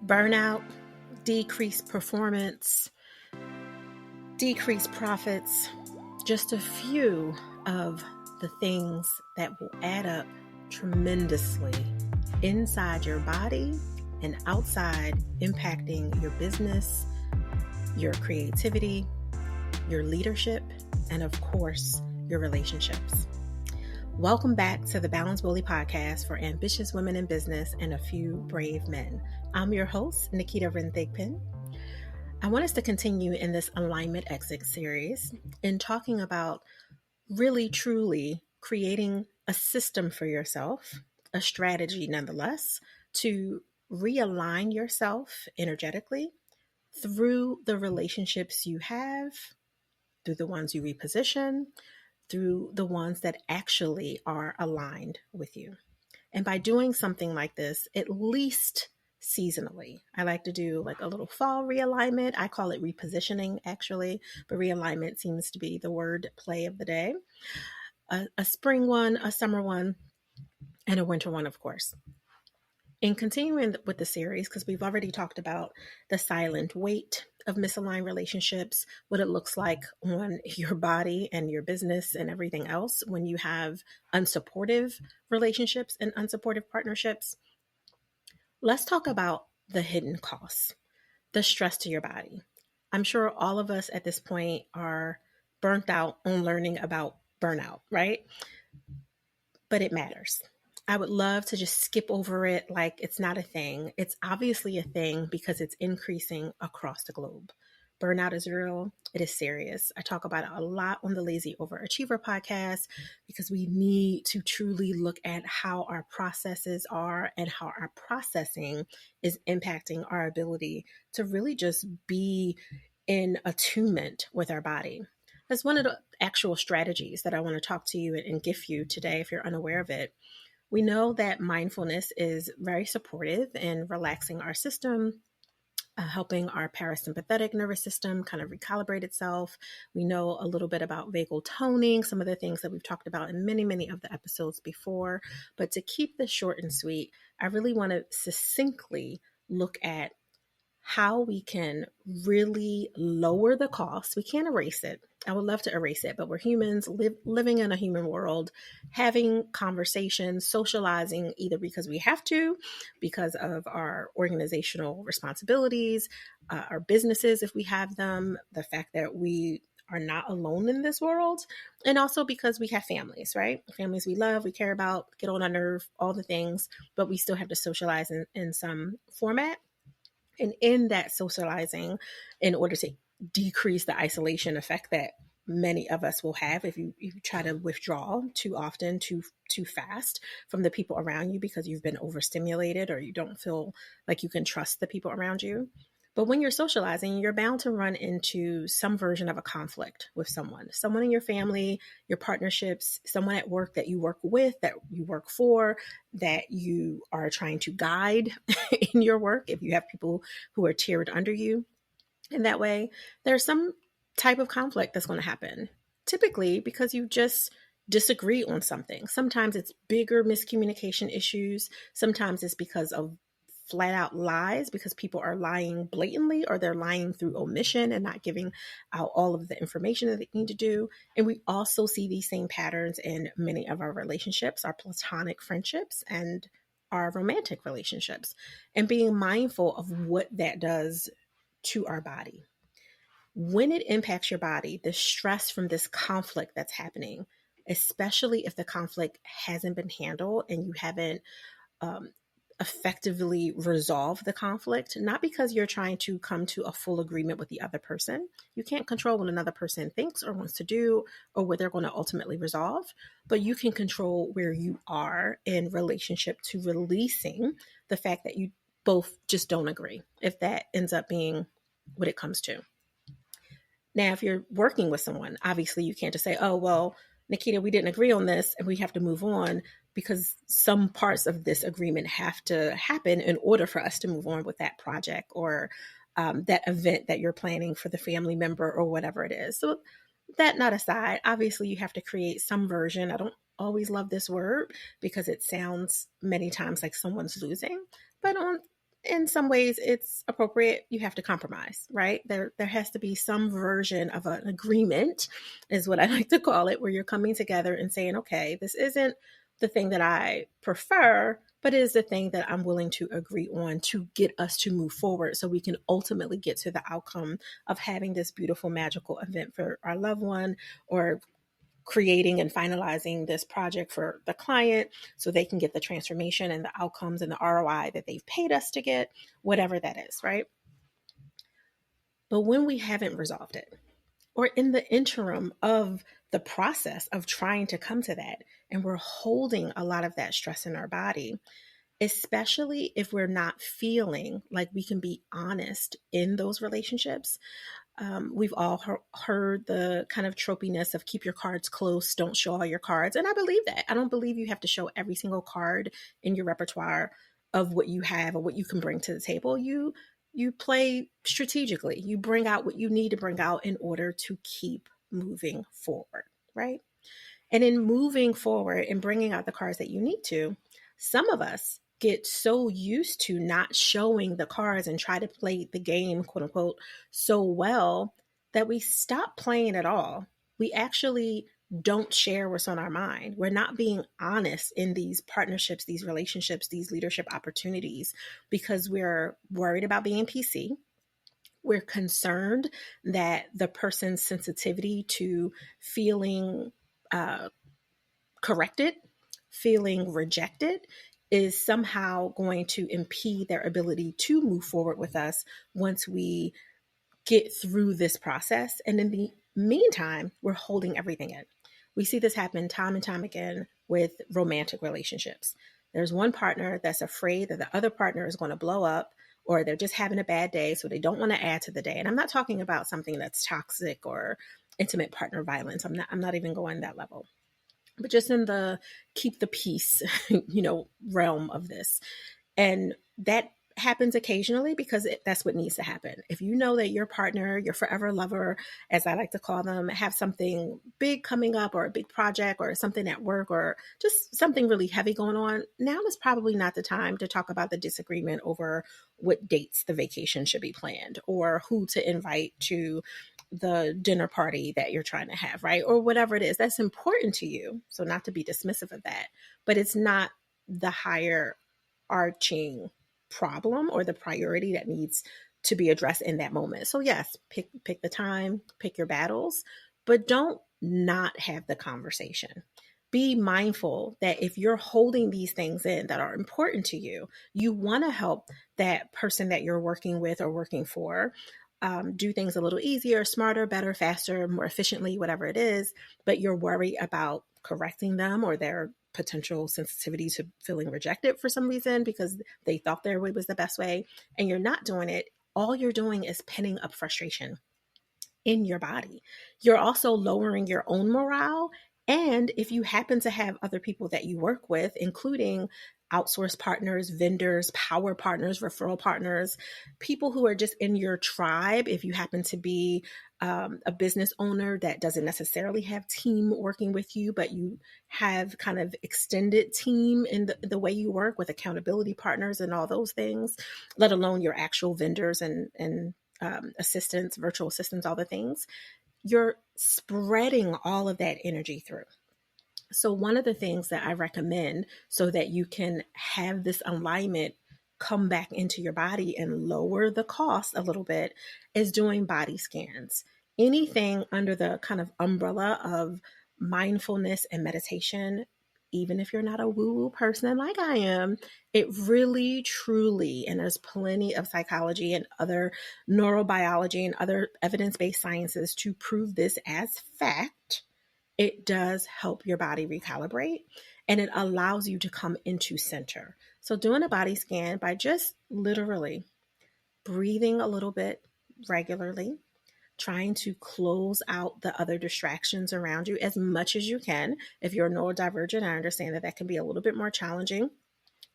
Burnout, decreased performance, decreased profits, just a few of the things that will add up tremendously inside your body and outside, impacting your business, your creativity, your leadership, and of course, your relationships. Welcome back to the Balance Bully podcast for ambitious women in business and a few brave men. I'm your host, Naketa Ren Thigpen. I want us to continue in this alignment exit series in talking about really truly creating a system for yourself, a strategy nonetheless, to realign yourself energetically through the relationships you have, through the ones you reposition, through the ones that actually are aligned with you. And by doing something like this, at least seasonally, I like to do like a little fall realignment. I call it repositioning actually, but realignment seems to be the word play of the day. A spring one, a summer one, and a winter one, of course. In continuing with the series, because we've already talked about the silent weight of misaligned relationships, what it looks like on your body and your business and everything else when you have unsupportive relationships and unsupportive partnerships. Let's talk about the hidden costs, the stress to your body. I'm sure all of us at this point are burnt out on learning about burnout, right? But it matters. I would love to just skip over it like it's not a thing. It's obviously a thing because it's increasing across the globe. Burnout is real. It is serious. I talk about it a lot on the Lazy Overachiever podcast because we need to truly look at how our processes are and how our processing is impacting our ability to really just be in attunement with our body. That's one of the actual strategies that I want to talk to you and gift you today if you're unaware of it. We know that mindfulness is very supportive in relaxing our system, helping our parasympathetic nervous system kind of recalibrate itself. We know a little bit about vagal toning, some of the things that we've talked about in many of the episodes before. But to keep this short and sweet, I really want to succinctly look at how we can really lower the cost. We can't erase it. I would love to erase it, but we're humans living in a human world, having conversations, socializing, either because we have to, because of our organizational responsibilities, our businesses, if we have them, the fact that we are not alone in this world, and also because we have families, right? Families we love, we care about, get on our nerve, all the things, but we still have to socialize in some format. And in that socializing, in order to decrease the isolation effect that many of us will have if you try to withdraw too often, too fast from the people around you because you've been overstimulated or you don't feel like you can trust the people around you. But when you're socializing, you're bound to run into some version of a conflict with someone in your family, your partnerships, someone at work that you work with, that you work for, that you are trying to guide in your work. If you have people who are tiered under you in that way, there's some type of conflict that's going to happen, typically because you just disagree on something. Sometimes it's bigger miscommunication issues. Sometimes it's because of flat out lies because people are lying blatantly or they're lying through omission and not giving out all of the information that they need to do. And we also see these same patterns in many of our relationships, our platonic friendships and our romantic relationships, and being mindful of what that does to our body. When it impacts your body, the stress from this conflict that's happening, especially if the conflict hasn't been handled and you haven't effectively resolve the conflict, not because you're trying to come to a full agreement with the other person. You can't control what another person thinks or wants to do or what they're going to ultimately resolve, but you can control where you are in relationship to releasing the fact that you both just don't agree, if that ends up being what it comes to. Now, if you're working with someone, obviously you can't just say, oh, well, Naketa, we didn't agree on this and we have to move on, because some parts of this agreement have to happen in order for us to move on with that project or that event that you're planning for the family member or whatever it is. So that not aside, obviously you have to create some version. I don't always love this word because it sounds many times like someone's losing, but on in some ways it's appropriate, you have to compromise, right? There has to be some version of an agreement, is what I like to call it, where you're coming together and saying, okay, this isn't the thing that I prefer, but it is the thing that I'm willing to agree on to get us to move forward so we can ultimately get to the outcome of having this beautiful, magical event for our loved one, or creating and finalizing this project for the client so they can get the transformation and the outcomes and the ROI that they've paid us to get, whatever that is, right? But when we haven't resolved it, or in the interim of the process of trying to come to that, and we're holding a lot of that stress in our body, especially if we're not feeling like we can be honest in those relationships. We've all heard the kind of tropiness of keep your cards close, don't show all your cards. And I believe that. I don't believe you have to show every single card in your repertoire of what you have or what you can bring to the table. You play strategically. You bring out what you need to bring out in order to keep moving forward, right? And in moving forward and bringing out the cards that you need to, some of us get so used to not showing the cards and try to play the game, quote unquote, so well that we stop playing at all. We actually don't share what's on our mind. We're not being honest in these partnerships, these relationships, these leadership opportunities, because we're worried about being PC. We're concerned that the person's sensitivity to feeling corrected, feeling rejected, is somehow going to impede their ability to move forward with us once we get through this process. And in the meantime, we're holding everything in. We see this happen time and time again with romantic relationships. There's one partner that's afraid that the other partner is going to blow up, or they're just having a bad day, so they don't want to add to the day. And I'm not talking about something that's toxic or intimate partner violence. I'm not even going that level. But just in the keep the peace, realm of this. And that happens occasionally because that's what needs to happen. If you know that your partner, your forever lover, as I like to call them, have something big coming up, or a big project, or something at work, or just something really heavy going on, now is probably not the time to talk about the disagreement over what dates the vacation should be planned, or who to invite to the dinner party that you're trying to have, right? Or whatever it is that's important to you. So not to be dismissive of that, but it's not the higher arching problem or the priority that needs to be addressed in that moment. So yes, pick the time, pick your battles, but don't not have the conversation. Be mindful that if you're holding these things in that are important to you, you want to help that person that you're working with or working for do things a little easier, smarter, better, faster, more efficiently, whatever it is, but you're worried about correcting them or their potential sensitivity to feeling rejected for some reason because they thought their way was the best way, and you're not doing it. All you're doing is pinning up frustration in your body. You're also lowering your own morale. And if you happen to have other people that you work with, including outsource partners, vendors, power partners, referral partners, people who are just in your tribe, if you happen to be a business owner that doesn't necessarily have team working with you, but you have kind of extended team in the way you work with accountability partners and all those things, let alone your actual vendors and assistants, virtual assistants, all the things, you're spreading all of that energy through. So one of the things that I recommend so that you can have this alignment come back into your body and lower the cost a little bit is doing body scans. Anything under the kind of umbrella of mindfulness and meditation, even if you're not a woo-woo person like I am, it really, truly, and there's plenty of psychology and other neurobiology and other evidence-based sciences to prove this as fact, it does help your body recalibrate and it allows you to come into center. So doing a body scan by just literally breathing a little bit regularly, trying to close out the other distractions around you as much as you can. If you're neurodivergent, I understand that that can be a little bit more challenging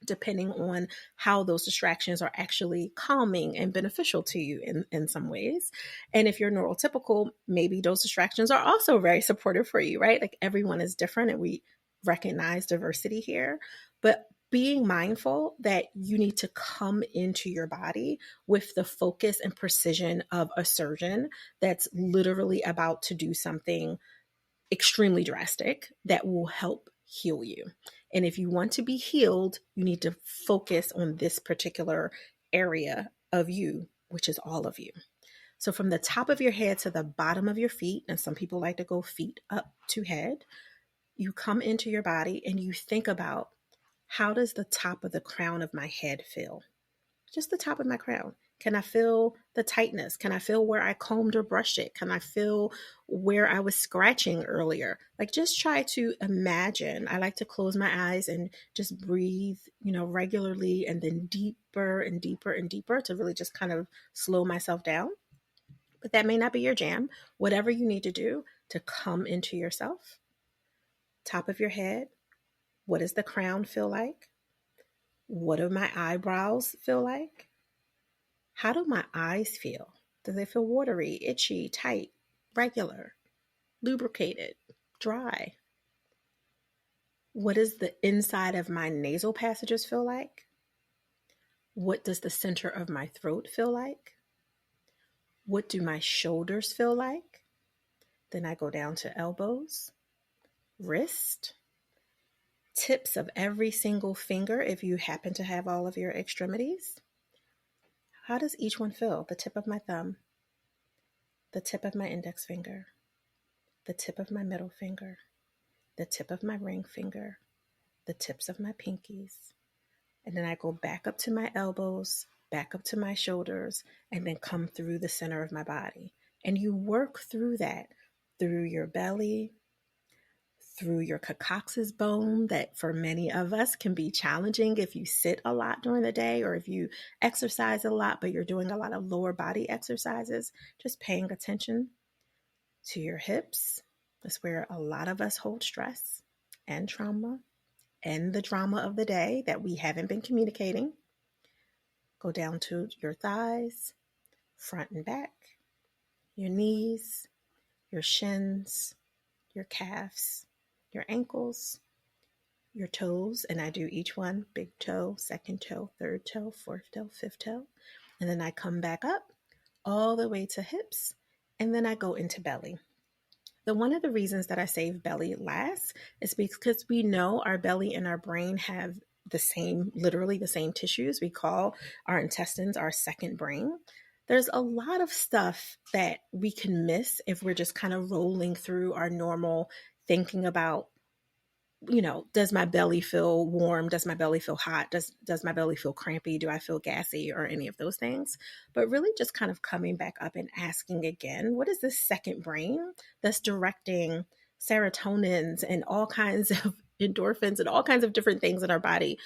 depending on how those distractions are actually calming and beneficial to you in some ways. And if you're neurotypical, maybe those distractions are also very supportive for you, right? Like everyone is different and we recognize diversity here. But being mindful that you need to come into your body with the focus and precision of a surgeon that's literally about to do something extremely drastic that will help heal you. And if you want to be healed, you need to focus on this particular area of you, which is all of you. So from the top of your head to the bottom of your feet, and some people like to go feet up to head, you come into your body and you think about, how does the top of the crown of my head feel? Just the top of my crown. Can I feel the tightness? Can I feel where I combed or brushed it? Can I feel where I was scratching earlier? Like, just try to imagine. I like to close my eyes and just breathe, regularly, and then deeper and deeper and deeper to really just kind of slow myself down. But that may not be your jam. Whatever you need to do to come into yourself. Top of your head. What does the crown feel like? What do my eyebrows feel like? How do my eyes feel? Do they feel watery, itchy, tight, regular, lubricated, dry? What does the inside of my nasal passages feel like? What does the center of my throat feel like? What do my shoulders feel like? Then I go down to elbows, wrist, tips of every single finger if you happen to have all of your extremities. How does each one feel? The tip of my thumb, the tip of my index finger, the tip of my middle finger, the tip of my ring finger, the tips of my pinkies. And then I go back up to my elbows, back up to my shoulders, and then come through the center of my body. And you work through that, through your belly, through your coccyx bone, that for many of us can be challenging if you sit a lot during the day or if you exercise a lot, but you're doing a lot of lower body exercises. Just paying attention to your hips. That's where a lot of us hold stress and trauma and the drama of the day that we haven't been communicating. Go down to your thighs, front and back, your knees, your shins, your calves, your ankles, your toes. And I do each one: big toe, second toe, third toe, fourth toe, fifth toe. And then I come back up all the way to hips. And then I go into belly. One of the reasons that I save belly last is because we know our belly and our brain have literally the same tissues. We call our intestines our second brain. There's a lot of stuff that we can miss if we're just kind of rolling through our normal thinking about, does my belly feel warm? Does my belly feel hot? Does my belly feel crampy? Do I feel gassy, or any of those things? But really just kind of coming back up and asking again, what is this second brain that's directing serotonins and all kinds of endorphins and all kinds of different things in our body?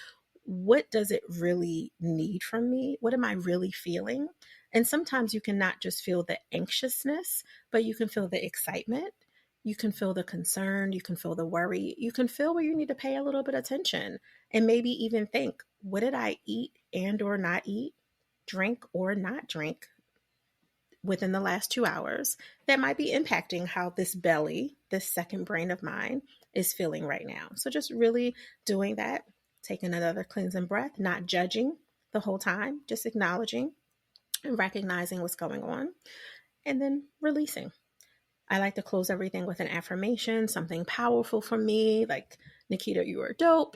What does it really need from me? What am I really feeling? And sometimes you can not just feel the anxiousness, but you can feel the excitement. You can feel the concern, you can feel the worry, you can feel where you need to pay a little bit of attention, and maybe even think, what did I eat and or not eat, drink or not drink within the last 2 hours that might be impacting how this belly, this second brain of mine, is feeling right now. So just really doing that, taking another cleansing breath, not judging the whole time, just acknowledging and recognizing what's going on, and then releasing. I like to close everything with an affirmation, something powerful for me, like, Naketa, you are dope,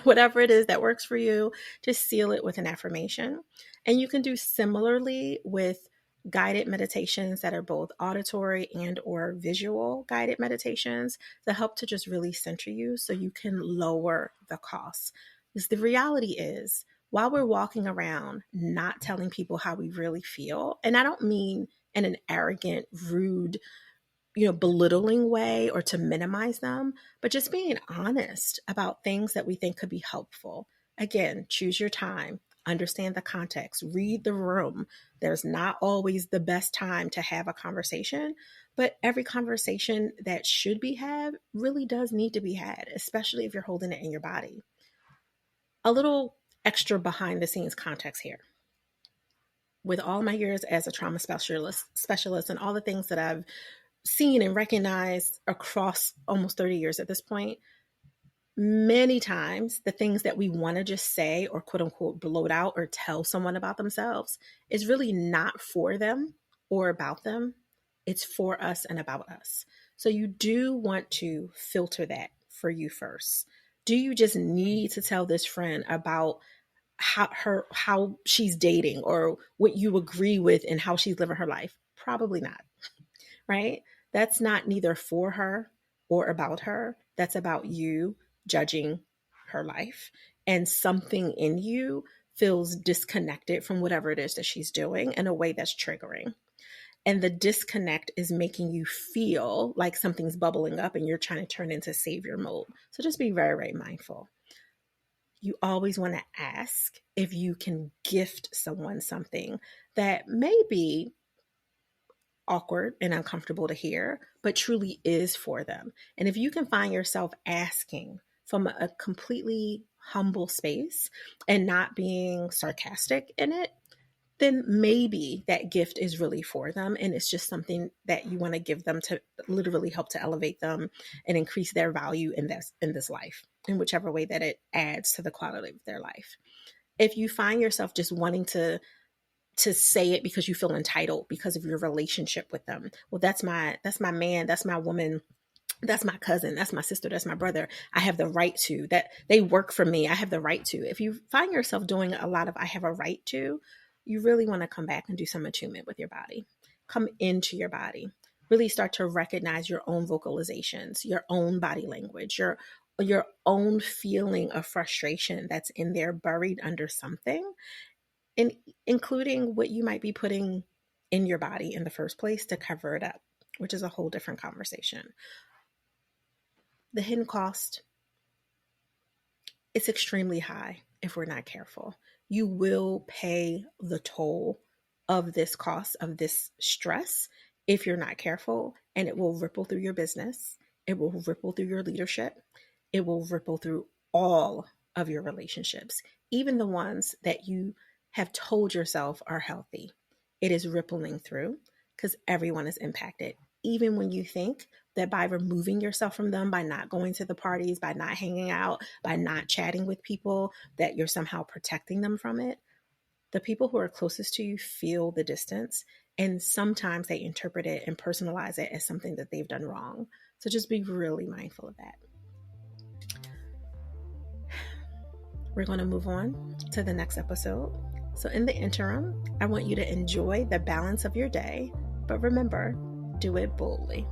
whatever it is that works for you. Just seal it with an affirmation. And you can do similarly with guided meditations that are both auditory and or visual guided meditations that help to just really center you so you can lower the costs. Because the reality is, while we're walking around not telling people how we really feel, and I don't mean in an arrogant, rude, belittling way or to minimize them, but just being honest about things that we think could be helpful. Again, choose your time, understand the context, read the room. There's not always the best time to have a conversation, but every conversation that should be had really does need to be had, especially if you're holding it in your body. A little extra behind the scenes context here. With all my years as a trauma specialist and all the things that I've seen and recognized across almost 30 years at this point, Many times, the things that we want to just say or quote unquote bloat out or tell someone about themselves is really not for them or about them. It's for us and about us. So you do want to filter that for you first. Do you just need to tell this friend about how she's dating or what you agree with and how she's living her life? Probably not, right? That's not neither for her or about her. That's about you judging her life. And something in you feels disconnected from whatever it is that she's doing in a way that's triggering. And the disconnect is making you feel like something's bubbling up and you're trying to turn into savior mode. So just be very, very mindful. You always want to ask if you can gift someone something that may be awkward and uncomfortable to hear, but truly is for them. And if you can find yourself asking from a completely humble space and not being sarcastic in it, then maybe that gift is really for them. And it's just something that you want to give them to literally help to elevate them and increase their value in this life, in whichever way that it adds to the quality of their life. If you find yourself just wanting to say it because you feel entitled because of your relationship with them. Well, that's my man, that's my woman, that's my cousin, that's my sister, that's my brother. I have the right to, that they work for me. I have the right to. If you find yourself doing a lot of I have a right to, you really want to come back and do some attunement with your body. Come into your body. Really start to recognize your own vocalizations, your own body language, your own feeling of frustration that's in there buried under something, and including what you might be putting in your body in the first place to cover it up, which is a whole different conversation. The hidden cost, it's extremely high if we're not careful. You will pay the toll of this cost, of this stress, if you're not careful, and it will ripple through your business. It will ripple through your leadership. It will ripple through all of your relationships, even the ones that you have told yourself are healthy. It is rippling through because everyone is impacted. Even when you think that by removing yourself from them, by not going to the parties, by not hanging out, by not chatting with people, that you're somehow protecting them from it, the people who are closest to you feel the distance. And sometimes they interpret it and personalize it as something that they've done wrong. So just be really mindful of that. We're going to move on to the next episode. So in the interim, I want you to enjoy the balance of your day, but remember, do it boldly.